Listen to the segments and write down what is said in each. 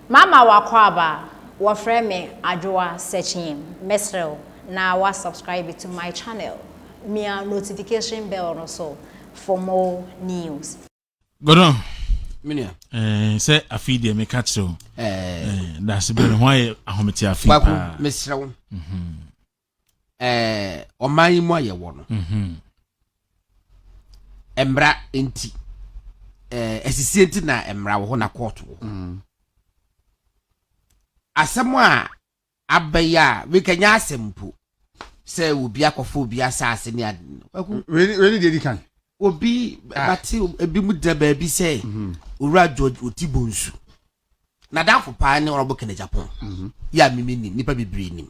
Mama wakwaba wa frame adwoa searching mesrel na wa subscribe to my channel. Mia notification bell also for more news. Godon. Minia. Say afidi me catch so. That's been why ahometi afi pa. Mesrel. Oman mu aye wo no. Embra enti. Esisienti na embra wo na court wo. Asemwa abaya we kanya asempo. Say obi akofo obi asase ne ade. Really dey kan. Obi bati ebi mu da ba bi say owura George Otibonsu. Na danfo pa ne orobo kene Japan. Ya mimi ni nipa bibiri nim.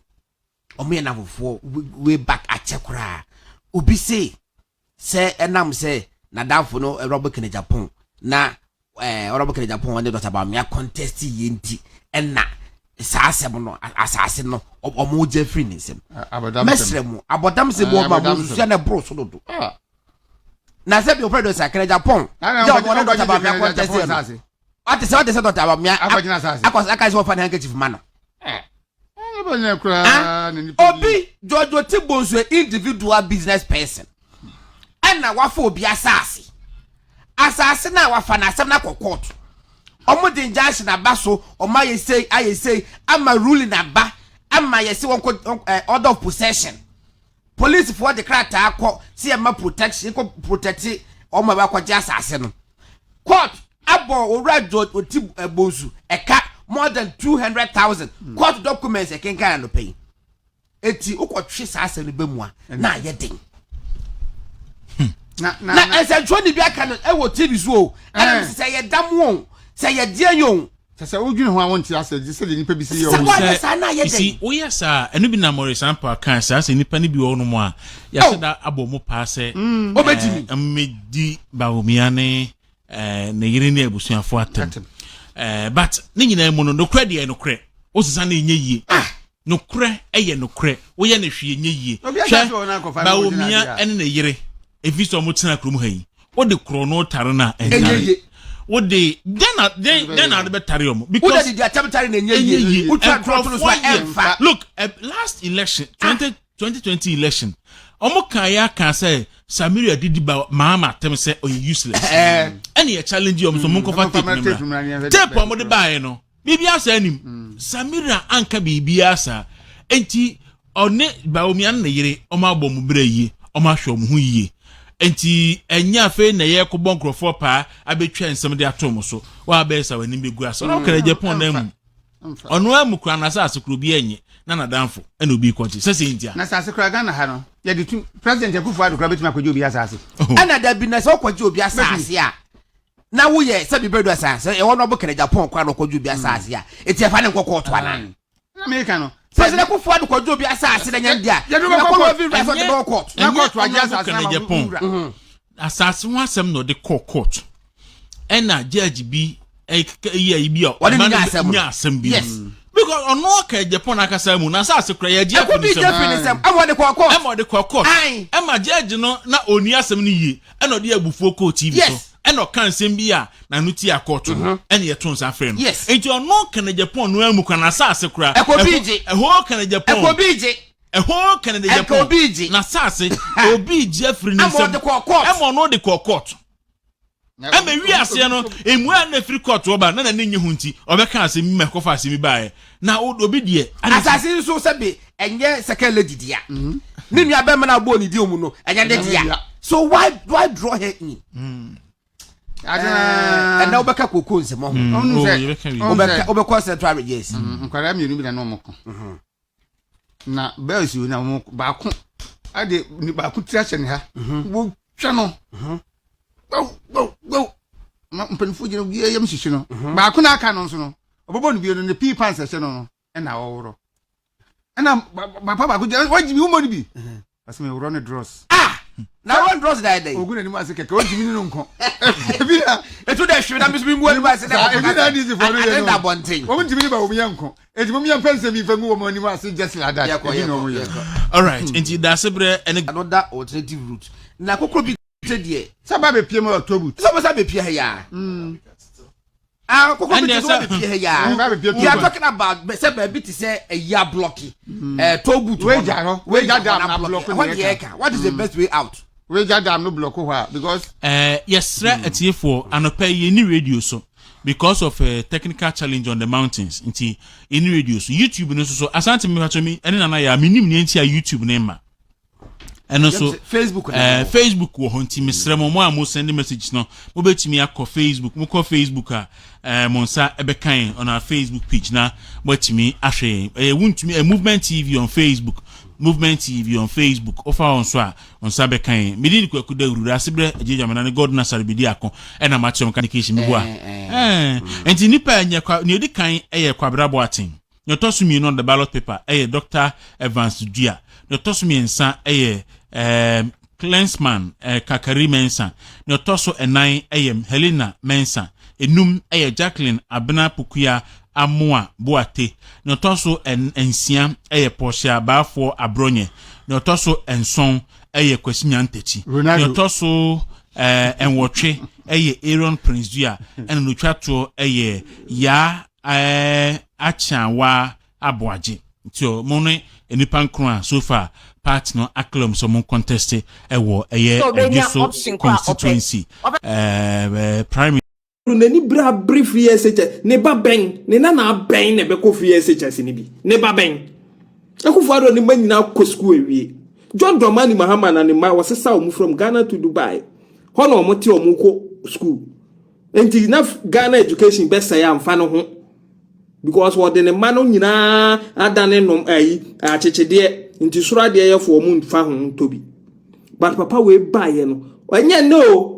Omo ye na fofo way back achekura. Obi say enam say na danfo no orobo kene Japan. Na orobo kene Japan won dey talk about me contest yenti enna asasem no asase no omo Jeffrey nsem mesremu abodam se bo ma bo su na bro so do na se bi o predo sa kene Japan ja o no talk about me contest no ate se talk about me akos so fan handkerchief man no obi George Otibonsu individual business person enna wafo obi asase na wafa na asem na court omo de injunction na ba so oma ye say ama ruling na ba ama ye say won order of possession police for the crata akọ see ma protection ko protect omo ba kwa asase no court abo owura George Otibonsu eka more than 200,000 court documents e kenkan no pay eti ukotwe asase no bemu a na ye den na esencho ni bi aka no e wo TV so ana say ye dam won say ye die yon say odwene ho awon ti ase say de nipa bi si yo see o yes enu bi na more sample kan say nipa ni bi wo no mo a ya say da abomo pa say obetimi amedi baomia ne ne yire ne abusuafo atem but ne nyina mu no nokre de nokre o sisa na enye yie nokre eye nokre wo ye na hwe enye yie baomia ene ne yire efiso mo tena krom ha yi wo de kro no tare na enye what they then are the betarium because did the attempt na enye look last election 2020 election omo kan ya kan say Samiria didi ba mama tem say o useless any a challenge so mo ko fa tape omo de bae no bibia sa anim Samiria anka bibia sa enti one ba omia na yire omo abom bra yi omo ahwe omo hu yi enti enya fe na ye ko bonkrofo pa abetwa nsem de atom so wa be sa wani be gua so no kare Japan na mu ono amu kura na sa asekuru bi enye na nadanfo ena obi kwoti sese ntia na sa asekuru ga na ha no ye de tu president Akufo Addo kura betuma kwaje obi asase ana da bi na so kwaje obi asase a na wo ye se bi bedo asase e wono bo kare Japan kwa no kwaje obi asase a eti e fa ne nkokọ to ana na me ka no president Akufo Addo kwaje obi asase na nyandia ye do ko vi refer the court na court wa asase na Japan asase ho asem no de court ena judge bi e bi o nya asem bi because ono ka Japan akasa mu na asase kra ya jia finisem amode court ema judge no na oni asem no yie ena ode abufuo court TV so ena kan sem bi a na nuti akoto no ena ye ton sa frɛ no enti ono ka na Japan no amu kana asase kra ho ka na Japan eho kan de Japan na sase obi Jeffrey ni sem emo no de court ema wi ase no emu na free court oba na nye hunti obeka ase mi mekofa ase mi bae na obi de asase so sebe enye second lady dia ni nua be na bo ni di omu no enye de dia so why draw her in and now obeka kokon se mo obeka central yes nkwara mi bi na no moko na bells you na mo ba ko ade ni ba ko tira hye ha wo twa no go ma mpanfo gina yam hihye no ba ko na aka no so no obobo no bi no ne pee pants hye no na woro na papa ba ko wajimi wo mo ni bi aseme woro ne dross na one dross day ogun ni ma se keke wajimi ni no nko ebi na etu da hwe na misbi mu ani ba se na ebi na dis for no ye no bontin wo ntimi ni ba wo yanko eti mo yan pense mi fangu wo mo ni ma se just like that ebi no wo ye all right enti da sebre another alternative route na kokro bi te die saba be pie mo October saba be pie ha ya Ah, you are talking about say baby to say a year blocky. Togu to we jam block. What is the best way out? We jam no block because yes, sir, it's for anope any radio so because of a technical challenge on the mountains into any radio so YouTube no so asante me pacho me ene na ya minim ne ntia YouTube name and also Facebook wo honti mesrɛ mo a mo send message no mo betimi akɔ Facebook mo kɔ Facebook a mo nsa ebekan on our Facebook page na mo betimi ahwɛ wuntumi movement TV on Facebook Movement TV on Facebook offer on so bekan me di kwaku da wuru asebre ejejamana ne God Nasar bidi akon e na match communication me boa enti nipa anya kwa ne odi kan eye kwabrabo atin no tosu mi no the ballot paper eye Dr. Evans Dua no tosu mi ensa eye Clansman Kakari Mensa no tosu enan eye Helena Mensa enum eye Jacqueline Abena Pukuya Amoa Boate no toso ensia eye Portia Bafo Abronye no toso enson eye Kwesinya Ntechi no toso enwotwe eye Aaron Prince Dua en no twato eye ya achanwa aboaje tio monne enipa nkron so far part no acclaim so mon contest ewo eye so constituency primary nani bra brief SHS ne ba ben ne na ben ne be ko free SHS ni bi ne ba ben akufo ado ne manyina ko school ewie John Dramani Mahama na ne ma wasesa omu from Ghana to Dubai hono omo te omu ko school enti na Ghana education be say amfa no ho because what the man no nyina adane nom achechede enti sura de ye fo omu nfa ho tobi but papa we buy no onye no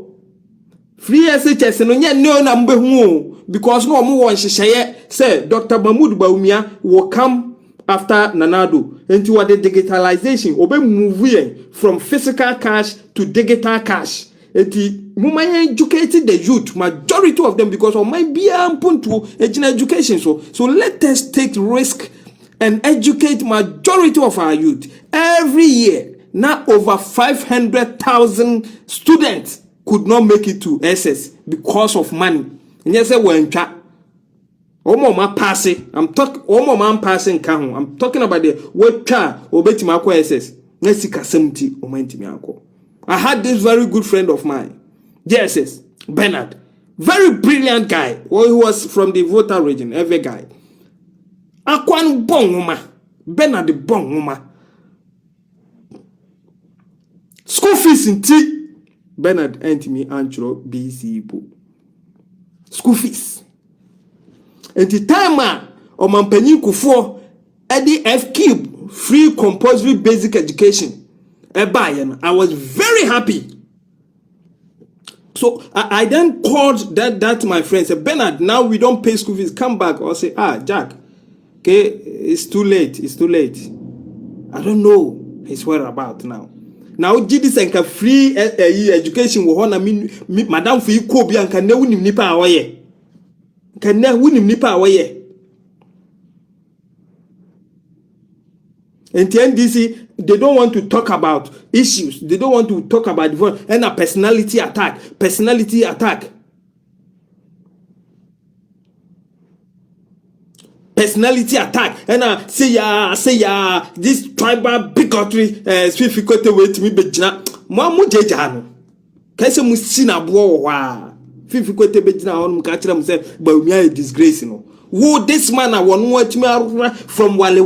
free SHS no nye no na mbehu because no omo won hyehyeye say Dr. Mahmoud Bawumia will come after Nanado into what the digitalization obe move from physical cash to digital cash enti mumanya educated the youth majority of them because of my to education so let us take risk and educate majority of our youth every year now over 500,000 students could not make it to SS because of money. And yes, I'm passing. I'm talking about the what car or Betimako SS. Nesika 70 or 90. I had this very good friend of mine, JSS Bernard, very brilliant guy. Well, he was from the voter region, every guy. Akwan Bonguma, Bernard Bonguma. School fees in T. Bernard Antimi Antro BC Bo. School fees. And the time o mampani kufo Eddie F Cube free compulsory basic education. I was very happy. So I then called that my friend said, Bernard, now we don't pay school fees. Come back or say, Jack, okay, it's too late. It's too late. I don't know his whereabouts now. Now GDS and free education wo na madam for you ko bia kan na wunim nipa awaye kan na wunim nipa awaye and NDC they don't want to talk about issues, they don't want to talk about and a personality attack and say ya this tribal bigotry swift way to me bejina mo jeja no kase mu sina bo wa fifi kote bejina on ka kira mu say Bawumia disgrace no wo this man a won watimi from wale